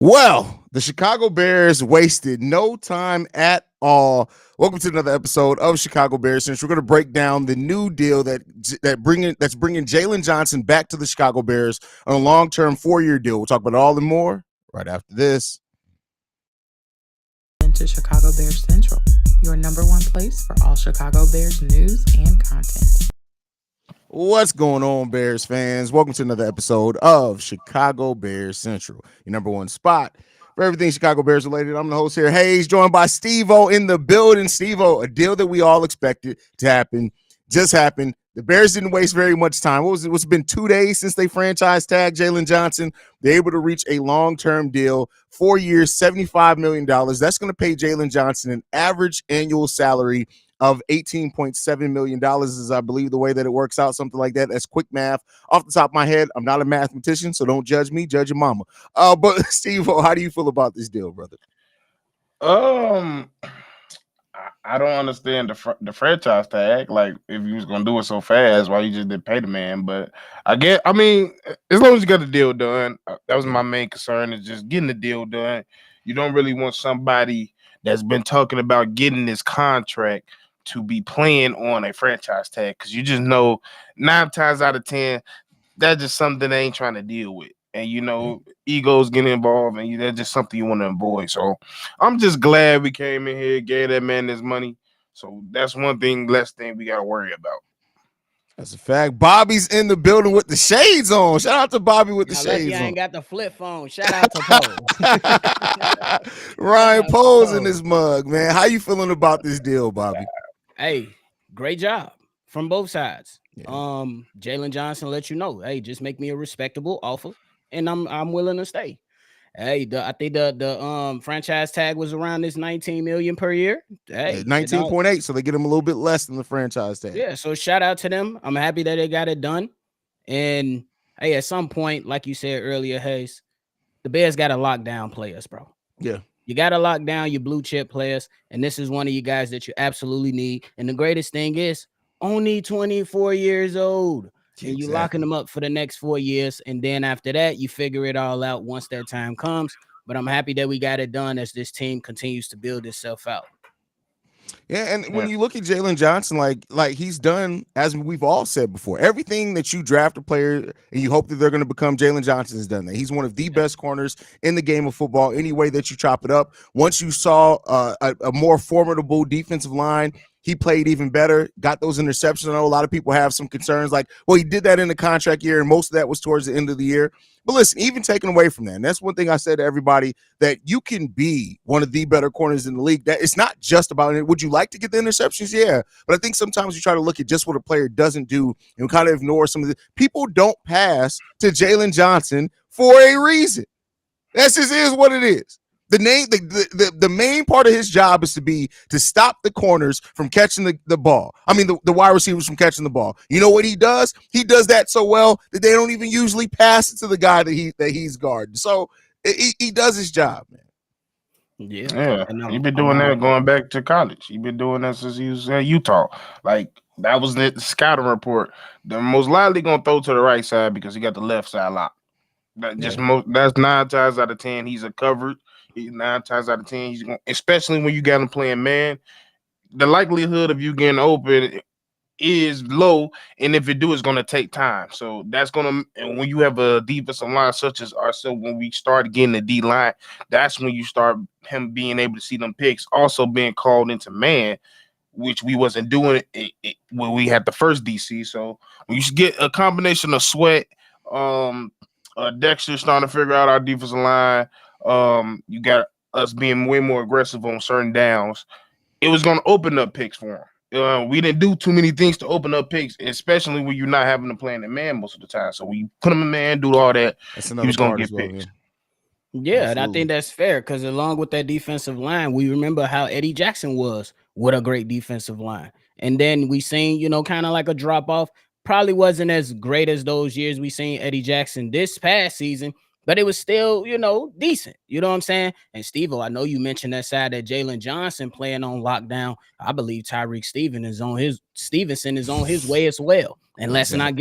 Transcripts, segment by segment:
Well, the Chicago Bears wasted no time at all. Welcome to another episode of Chicago Bears Central. We're going to break down the new deal that's bringing Jaylon Johnson back to the Chicago Bears on a long-term 4-year deal. We'll talk about it all and more right after this. To Chicago Bears Central, your number one place for all Chicago Bears news and content. What's going on, Bears fans? Welcome to another episode of Chicago Bears Central, your number one spot for everything Chicago Bears related. I'm the host here, Haize, joined by Stevo in the building. Stevo, a deal that we all expected to happen just happened. The Bears didn't waste very much time. It's been 2 days since they franchise tagged Jaylon Johnson. They're able to reach a long-term deal, 4 years, $75 million. That's going to pay Jaylon Johnson an average annual salary of $18.7 million is, I believe, the way that it works out, something like that. That's quick math. Off the top of my head, I'm not a mathematician, so don't judge me, judge your mama. But Steve, how do you feel about this deal, brother? I don't understand the franchise tag. Like, if you was gonna do it so fast, why you just didn't pay the man? But I mean, as long as you got the deal done, that was my main concern, is just getting the deal done. You don't really want somebody that's been talking about getting this contract to be playing on a franchise tag, because you just know 9 times out of 10 that's just something they ain't trying to deal with. And egos getting involved, and that's just something you want to avoid. So I'm just glad we came in here, gave that man his money. So that's one thing, less thing we got to worry about. That's a fact. Bobby's in the building with the shades on. Shout out to Bobby with the shades on. I ain't got the flip phone. Shout out to Pose. Ryan Pose in his mug, man. How you feeling about this deal, Bobby? Hey, great job from both sides. Yeah. Jaylon Johnson let you know, hey, just make me a respectable offer, and I'm willing to stay. Hey, I think the franchise tag was around this $19 million per year. Hey, 19.8, so they get him a little bit less than the franchise tag. Yeah, so shout out to them. I'm happy that they got it done. And hey, at some point, like you said earlier, Haize, the Bears got to lock down players, bro. Yeah. You got to lock down your blue chip players, and this is one of you guys that you absolutely need. And the greatest thing is only 24 years old. And you locking them up for the next 4 years. And then after that, you figure it all out once that time comes. But I'm happy that we got it done as this team continues to build itself out. Yeah, and when you look at Jaylon Johnson, like he's done, as we've all said before, everything that you draft a player and you hope that they're going to become, Jaylon Johnson has done that. He's one of the best corners in the game of football, any way that you chop it up. Once you saw a more formidable defensive line, he played even better, got those interceptions. I know a lot of people have some concerns like, well, he did that in the contract year, and most of that was towards the end of the year. But listen, even taken away from that, and that's one thing I said to everybody, that you can be one of the better corners in the league. That it's not just about it. Would you like to get the interceptions? Yeah. But I think sometimes you try to look at just what a player doesn't do and kind of ignore some of the people. Don't pass to Jaylon Johnson for a reason. That just is what it is. The main part of his job is to stop the corners from catching the ball. I mean, the wide receivers from catching the ball. You know what he does? He does that so well that they don't even usually pass it to the guy that he's guarding. So he does his job, man. Yeah. He's been doing that going back to college. He's been doing that since he was at Utah. Like, that was the scouting report. They're most likely going to throw to the right side because he got the left side locked. That's 9 times out of 10 he's a covered. 9 times out of 10 he's going, especially when you got him playing man, the likelihood of you getting open is low, and if it do, it's going to take time. So that's going to, and when you have a defensive line such as ourselves, when we start getting the D line, that's when you start him being able to see them picks, also being called into man, which we wasn't doing when we had the first DC. So when you get a combination of Sweat, Dexter starting to figure out our defensive line, you got us being way more aggressive on certain downs, it was going to open up picks for him. We didn't do too many things to open up picks, especially when you're not having to play in the man most of the time. So when you put him in man, do all that, he was going to get picks. Yeah, and I think that's fair because along with that defensive line, we remember how Eddie Jackson was with a great defensive line. And then we seen, kind of like a drop off. Probably wasn't as great as those years we seen Eddie Jackson this past season, but it was still, decent. You know what I'm saying? And Stevo, I know you mentioned that side that Jaylon Johnson playing on lockdown. I believe Tyreek Stevenson is on his way as well. And let's not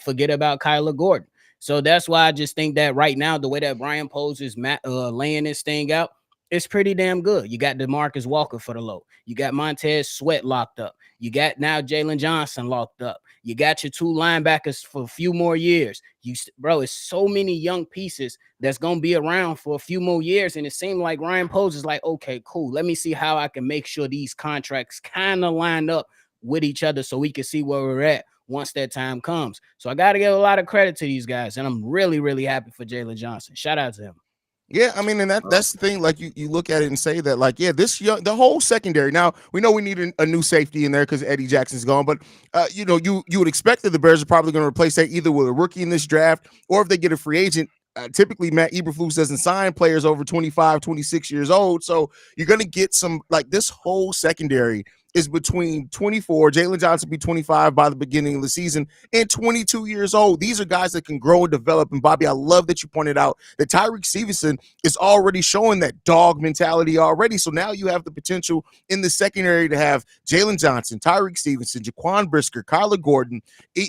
forget about Kyler Gordon. So that's why I just think that right now, the way that Brian Poles is laying this thing out, it's pretty damn good. You got DeMarcus Walker for the low. You got Montez Sweat locked up. You got now Jaylon Johnson locked up. You got your 2 linebackers for a few more years. Bro, it's so many young pieces that's going to be around for a few more years. And it seemed like Ryan Poles is like, okay, cool. Let me see how I can make sure these contracts kind of line up with each other so we can see where we're at once that time comes. So I got to give a lot of credit to these guys. And I'm really, really happy for Jaylon Johnson. Shout out to him. Yeah, I mean, and that's the thing. Like you look at it and say that, like, yeah, the whole secondary. Now we know we need a new safety in there because Eddie Jackson's gone, but you would expect that the Bears are probably going to replace that either with a rookie in this draft or if they get a free agent. Typically, Matt Eberflus doesn't sign players over 25, 26 years old, so you're going to get some like this whole secondary is between 24. Jaylon Johnson will be 25 by the beginning of the season and 22 years old. These are guys that can grow and develop. And Bobby, I love that you pointed out that Tyreek Stevenson is already showing that dog mentality already. So now you have the potential in the secondary to have Jaylon Johnson, Tyreek Stevenson, Jaquan Brisker, Kyler Gordon,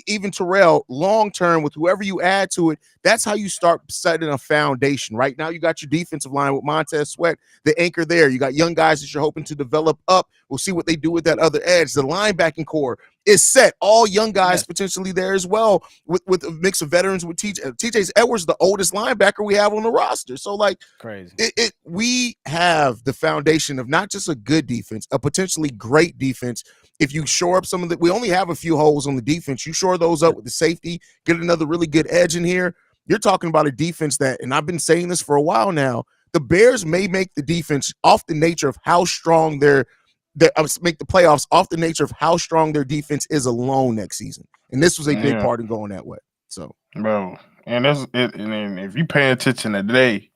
even Terrell long-term with whoever you add to it. That's how you start setting a foundation. Right now you got your defensive line with Montez Sweat, the anchor there. You got young guys that you're hoping to develop up. We'll see what they do with that other edge. The linebacking core is set. All young guys potentially there as well with a mix of veterans with TJ Edwards, the oldest linebacker we have on the roster. So like crazy. We have the foundation of not just a good defense, a potentially great defense. If you shore up some of we only have a few holes on the defense. You shore those up with the safety, get another really good edge in here. You're talking about a defense that, and I've been saying this for a while now, the Bears may make the defense off the nature of how strong make the playoffs off the nature of how strong their defense is alone next season. And this was a big part in going that way. So, bro, and that's it. And if you pay attention today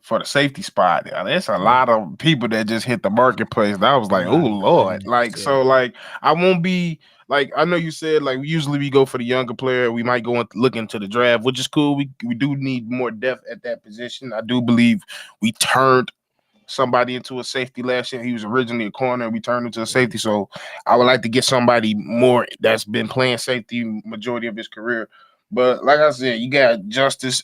for the safety spot, there's a lot of people that just hit the marketplace. And I was like, oh Lord. So like, I won't be like, I know you said like usually we go for the younger player. We might go and look into the draft, which is cool. We do need more depth at that position. I do believe we turned somebody into a safety last year. He was originally a corner, and we turned into a safety. So I would like to get somebody more that's been playing safety majority of his career. But like I said, you got Justice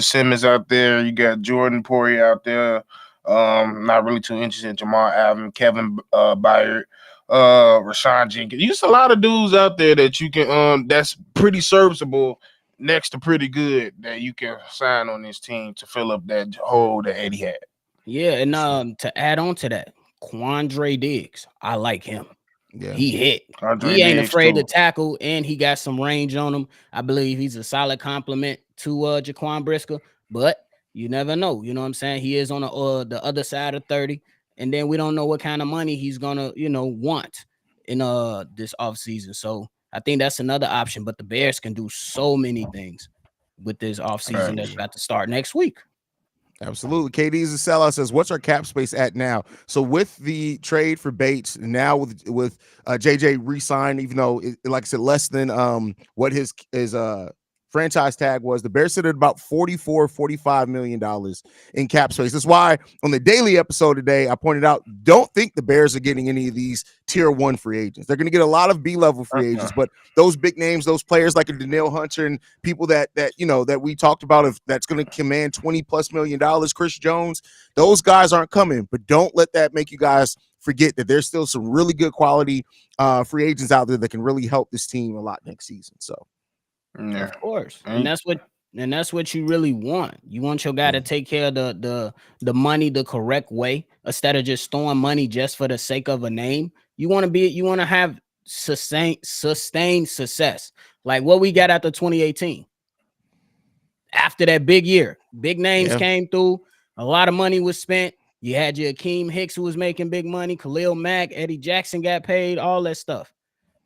Simmons out there. You got Jordan Poirier out there. Not really too interested in Jamal Alvin, Kevin Byard, Rashawn Jenkins. There's a lot of dudes out there that you can that's pretty serviceable next to pretty good that you can sign on this team to fill up that hole that Eddie had. Yeah, and to add on to that, Quandre Diggs, I like him. Yeah, he hit. He ain't afraid to tackle, and he got some range on him. I believe he's a solid complement to Jaquan Brisker, but you never know. You know what I'm saying? He is on the other side of 30, and then we don't know what kind of money he's gonna, want in this offseason. So I think that's another option. But the Bears can do so many things with this offseason that's about to start next week. Absolutely. KD's a sellout says, what's our cap space at now? So with the trade for Bates, now with JJ re-signed, even though, like I said, less than what his franchise tag was, the Bears sit at about $45 million in cap space. That's why on the daily episode today, I pointed out, don't think the Bears are getting any of these tier 1 free agents. They're going to get a lot of B-level free agents, but those big names, those players like a Danielle Hunter and people that we talked about, that's going to command $20+ million, Chris Jones, those guys aren't coming. But don't let that make you guys forget that there's still some really good quality free agents out there that can really help this team a lot next season. So. Yeah. Of course. And that's what you really want. You want your guy to take care of the money the correct way instead of just throwing money just for the sake of a name. You want to have sustained success. Like what we got after 2018. After that big year, big names came through, a lot of money was spent. You had your Akeem Hicks who was making big money, Khalil Mack, Eddie Jackson got paid, all that stuff.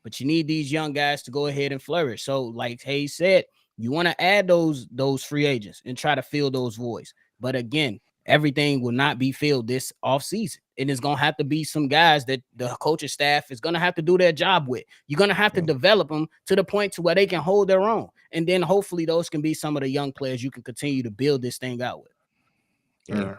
But you need these young guys to go ahead and flourish. So, like Haize said, you want to add those free agents and try to fill those voids. But again, everything will not be filled this offseason. And it's going to have to be some guys that the coaching staff is going to have to do their job with. You're going to have to develop them to the point to where they can hold their own. And then hopefully those can be some of the young players you can continue to build this thing out with. Yeah.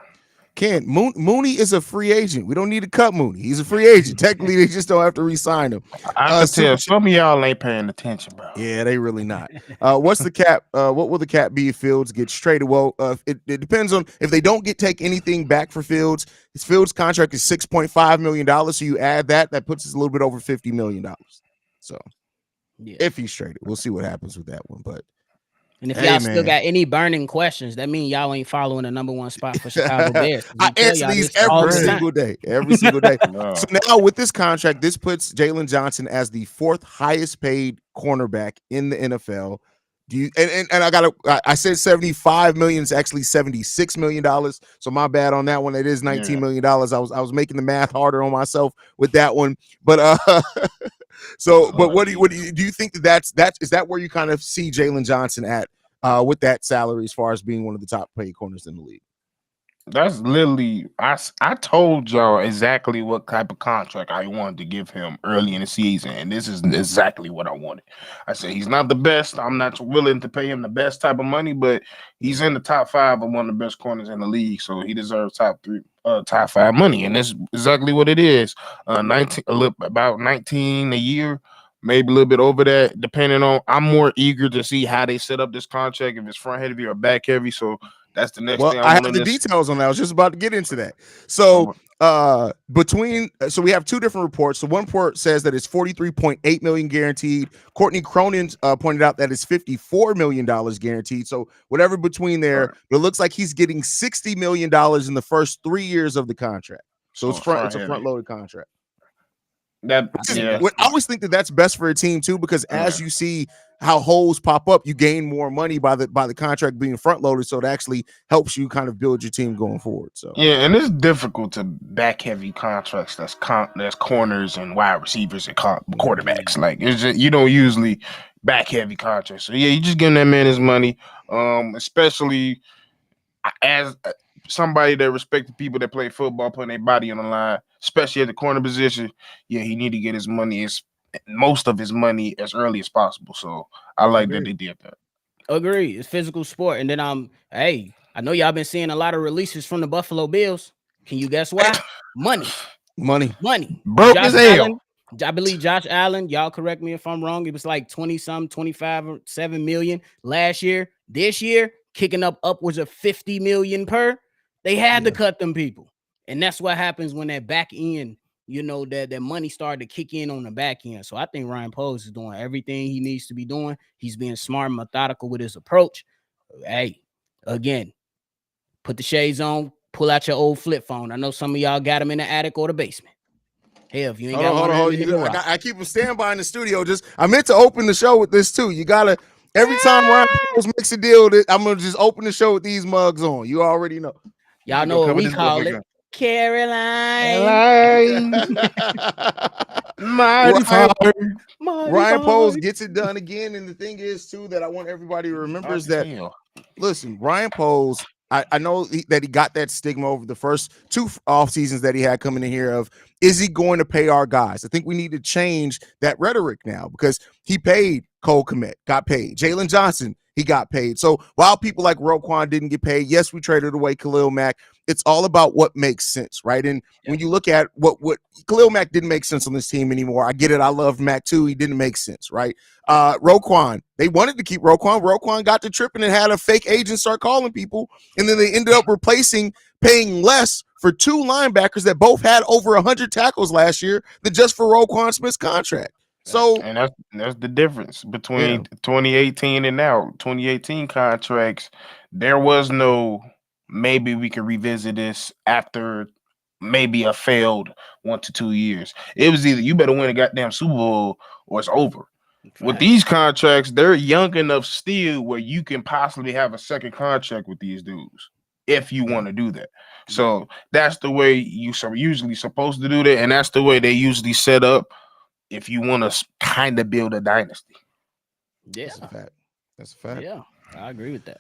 Ken, Mooney is a free agent. We don't need to cut Mooney. He's a free agent. Technically, they just don't have to re-sign him. I can tell some of y'all ain't paying attention, bro. Yeah, they really not. What's the cap? What will the cap be if Fields gets traded? Well, it depends on if they don't take anything back for Fields. His Fields contract is $6.5 million. So you add that puts us a little bit over $50 million. So if he's traded, we'll see what happens with that one. But and if y'all still got any burning questions, that means y'all ain't following the number one spot for Chicago Bears. I answer these every single day. Every single day. No. So now with this contract, this puts Jaylon Johnson as the 4th highest paid cornerback in the NFL. Do you and I said 75 million, it's actually $76 million. So my bad on that one. It is $19 million. I was making the math harder on myself with that one. But but what do you think is that where you kind of see Jaylon Johnson at with that salary as far as being one of the top paid corners in the league? That's literally I told y'all exactly what type of contract I wanted to give him early in the season, and this is exactly what I wanted. I said he's not the best. I'm not willing to pay him the best type of money, but he's in the top 5 of one of the best corners in the league, so he deserves top 5 money, and that's exactly what it is. About 19 a year. Maybe a little bit over that, depending on. I'm more eager to see how they set up this contract, if it's front heavy or back heavy. So that's the next thing. I have the details on that. I was just about to get into that. So so we have 2 different reports. So one report says that it's $43.8 million guaranteed. Courtney Cronin pointed out that it's $54 million guaranteed. So whatever between there, but it looks like he's getting $60 million in the first 3 years of the contract. So it's a front-loaded contract. I always think that's best for a team too, because as you see how holes pop up, you gain more money by the contract being front loaded, so it actually helps you kind of build your team going forward. So and it's difficult to back heavy contracts that's corners and wide receivers and quarterbacks. Like it's just, you don't usually back heavy contracts. So you just giving that man his money, especially as somebody that respects the people that play football, putting their body on the line, especially at the corner position. Yeah, he need to get his money, most of his money, as early as possible. So I like that they did that. Agree. It's physical sport. And then I know y'all been seeing a lot of releases from the Buffalo Bills. Can you guess why? Money. Broke as hell. I believe Josh Allen, y'all correct me if I'm wrong, it was like 20-some, 25 or 7 million last year. This year, kicking up upwards of 50 million per. They had to cut them people. And that's what happens when that back end, that money started to kick in on the back end. So I think Ryan Poles is doing everything he needs to be doing. He's being smart and methodical with his approach. Hey, again, put the shades on, pull out your old flip phone. I know some of y'all got them in the attic or the basement. Hell, if you ain't got one, I keep them standby in the studio. I meant to open the show with this too. You gotta every time Ryan Poles makes a deal, I'm gonna just open the show with these mugs on. You already know. Y'all know what we call it. Caroline. Ryan Poles gets it done again. And the thing is, too, that I want everybody to remember is that, listen, Ryan Poles, I know that he got that stigma over the first 2 off seasons that he had coming in here of, is he going to pay our guys? I think we need to change that rhetoric now, because he paid Cole Kmet, got paid. Jaylon Johnson, he got paid. So while people like Roquan didn't get paid, yes, we traded away Khalil Mack. It's all about what makes sense, right? And when you look at what Khalil Mack didn't make sense on this team anymore. I get it. I loved Mack too. He didn't make sense, right? Roquan, they wanted to keep Roquan. Roquan got to tripping and had a fake agent start calling people. And then they ended up paying less for 2 linebackers that both had over 100 tackles last year than just for Roquan Smith's contract. So, and that's the difference between 2018 and now. 2018 contracts, there was no maybe we can revisit this after maybe a failed 1 to 2 years. It was either you better win a goddamn Super Bowl or it's over. Right. With these contracts, they're young enough still where you can possibly have a second contract with these dudes if you want to do that. So that's the way you are usually supposed to do that, and that's the way they usually set up if you want to kind of build a dynasty. Yeah, that's a fact. Yeah, I agree with that.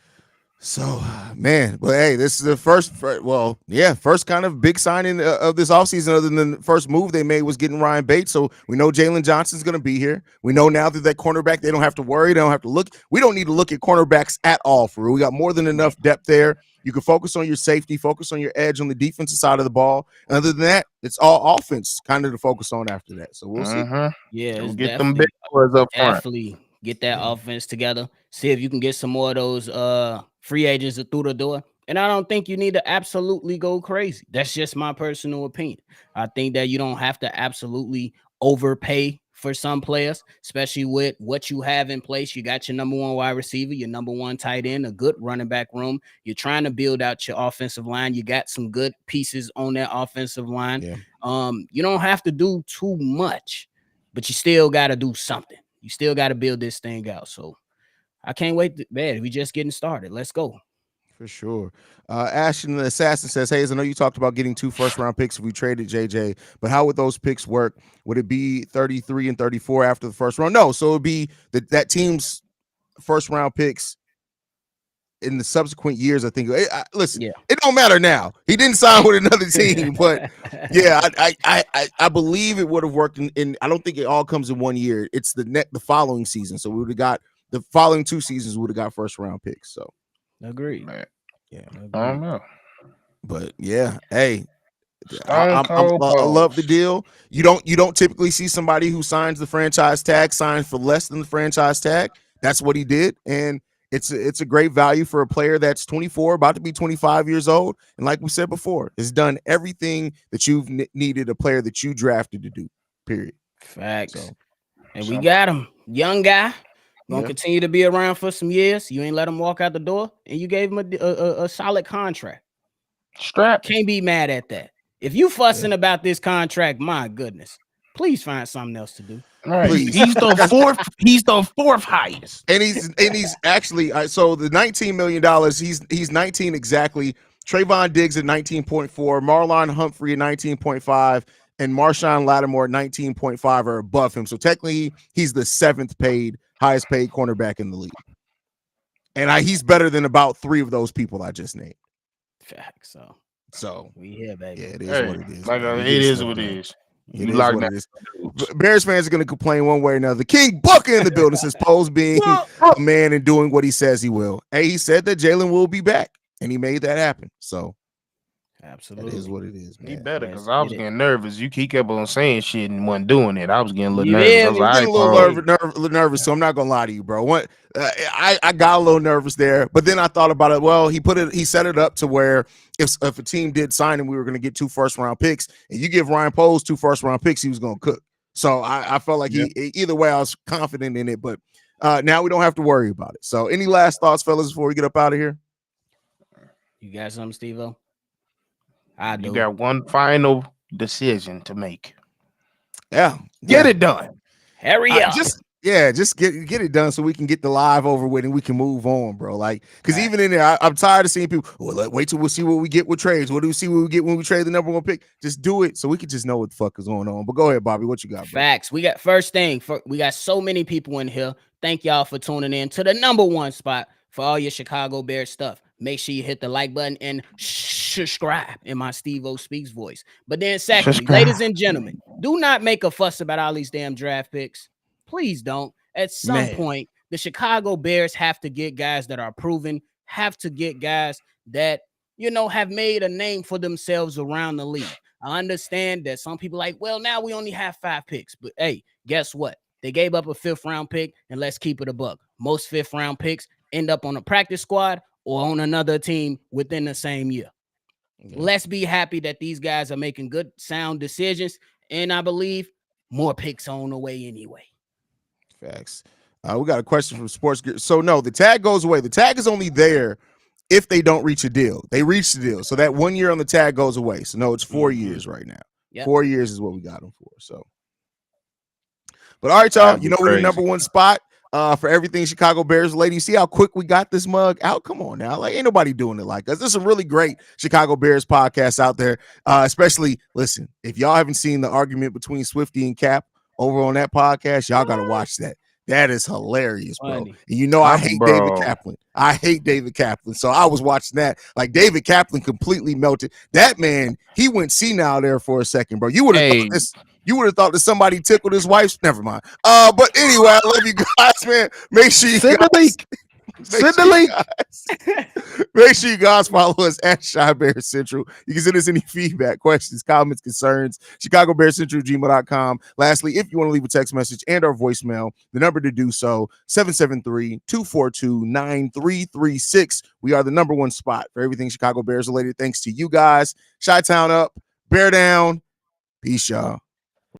So, man, but hey, this is the first kind of big signing of this offseason, other than the first move they made was getting Ryan Bates. So we know Jaylon Johnson's going to be here. We know now that cornerback, they don't have to worry. They don't have to look. We don't need to look at cornerbacks at all, for real. We got more than enough depth there. You can focus on your safety, focus on your edge on the defensive side of the ball. And other than that, it's all offense kind of to focus on after that. So we'll see. Yeah, we'll get them big boys up front. Definitely get that offense together. See if you can get some more of those free agents through the door. And I don't think you need to absolutely go crazy. That's just my personal opinion. I think that you don't have to absolutely overpay for some players, especially with what you have in place. You got your number one wide receiver, your number one tight end, a good running back room. You're trying to build out your offensive line. You got some good pieces on that offensive line. Yeah. You don't have to do too much, but you still got to do something. You still got to build this thing out. So I can't wait. Man, we just getting started. Let's go. For sure. Ashton the Assassin says, Haize, I know you talked about getting 2 first-round picks if we traded JJ, but how would those picks work? Would it be 33 and 34 after the first round? No, so it would be that team's first-round picks in the subsequent years. I think. Listen, It don't matter now. He didn't sign with another team, but yeah, I believe it would have worked. In I don't think it all comes in one year. It's the following season. So we would have got the following 2 seasons. Would have got first-round picks. So. Agreed. Yeah, I don't know, but yeah, hey, I love the deal. You don't typically see somebody who signs the franchise tag sign for less than the franchise tag. That's what he did, and it's a great value for a player that's 24, about to be 25 years old, and like we said before, has done everything that you've needed a player that you drafted to do. Period. Facts. And we got him, young guy. Gonna continue to be around for some years. You ain't let him walk out the door, and you gave him a solid contract. Strap. Can't be mad at that. If you fussing about this contract, my goodness, please find something else to do. Right. He's the fourth. He's the fourth highest, and he's actually so the $19 million. He's 19 exactly. Trayvon Diggs at 19.4, Marlon Humphrey at 19.5. And Marshawn Lattimore at 19.5 are above him. So technically, he's the highest paid cornerback in the league. And he's better than about 3 of those people I just named. Facts. So we here, baby. Yeah, it is what it is. Like it is what it is. It is what it is. Bears fans are going to complain one way or another. King Booker in the building says Poe's being a man and doing what he says he will. Hey, he said that Jaylon will be back, and he made that happen. So. Absolutely, that is what it is, man. He better, because I was getting nervous. He kept on saying shit and wasn't doing it. I was getting a little nervous. I was getting a little nervous. So I'm not gonna lie to you, bro. I got a little nervous there, but then I thought about it. Well, he set it up to where if a team did sign him, we were gonna get 2 first-round picks, and you give Ryan Poles 2 first-round picks, he was gonna cook. So I felt like either way, I was confident in it. But now we don't have to worry about it. So any last thoughts, fellas, before we get up out of here? You got something, Steve-O? You got one final decision to make. Yeah. Get it done. Hurry up. Just get it done so we can get the live over with and we can move on, bro. Like, because even in there, I'm tired of seeing people, well, wait till we'll see what we get with trades. What do we see what we get when we trade the number 1 pick? Just do it so we can just know what the fuck is going on. But go ahead, Bobby. What you got, bro? Facts. We got we got so many people in here. Thank y'all for tuning in to the number 1 spot for all your Chicago Bears stuff. Make sure you hit the like button and subscribe in my Steve-O Speaks voice. But then secondly, ladies and gentlemen, do not make a fuss about all these damn draft picks. Please don't. At some point, the Chicago Bears have to get guys that are proven, have to get guys that, have made a name for themselves around the league. I understand that some people like, well, now we only have 5 picks. But hey, guess what? They gave up a 5th-round pick, and let's keep it a buck. Most 5th-round picks end up on a practice squad or on another team within the same year. Yeah. Let's be happy that these guys are making good, sound decisions, and I believe more picks on the way anyway. Facts. We got a question from Sports Gear. So, no, the tag goes away. The tag is only there if they don't reach a deal. They reach the deal. So that 1 year on the tag goes away. So, no, it's 4 years right now. Yep. 4 years is what we got them for. So, but all right, y'all, we're the number 1 spot. For everything Chicago Bears related. You see how quick we got this mug out? Come on now. Like, ain't nobody doing it like us. There's some really great Chicago Bears podcasts out there. Especially, listen, if y'all haven't seen the argument between Swifty and Cap over on that podcast, y'all got to watch that. That is hilarious, bro. Funny. And you know I hate David Kaplan. I hate David Kaplan. So I was watching that. Like David Kaplan completely melted. That man, he went senile there for a second, bro. You would have thought this. You would have thought that somebody tickled his wife's. Never mind. But anyway, I love you guys, man. Make sure you Make sure you guys follow us at Chi Bears Central. You can send us any feedback, questions, comments, concerns, ChicagoBearsCentral@gmail.com. Lastly, if you want to leave a text message and our voicemail, the number to do so, 773-242-9336. We are the number one spot for everything Chicago Bears related. Thanks to you guys. Chi-Town up, Bear down. Peace, y'all.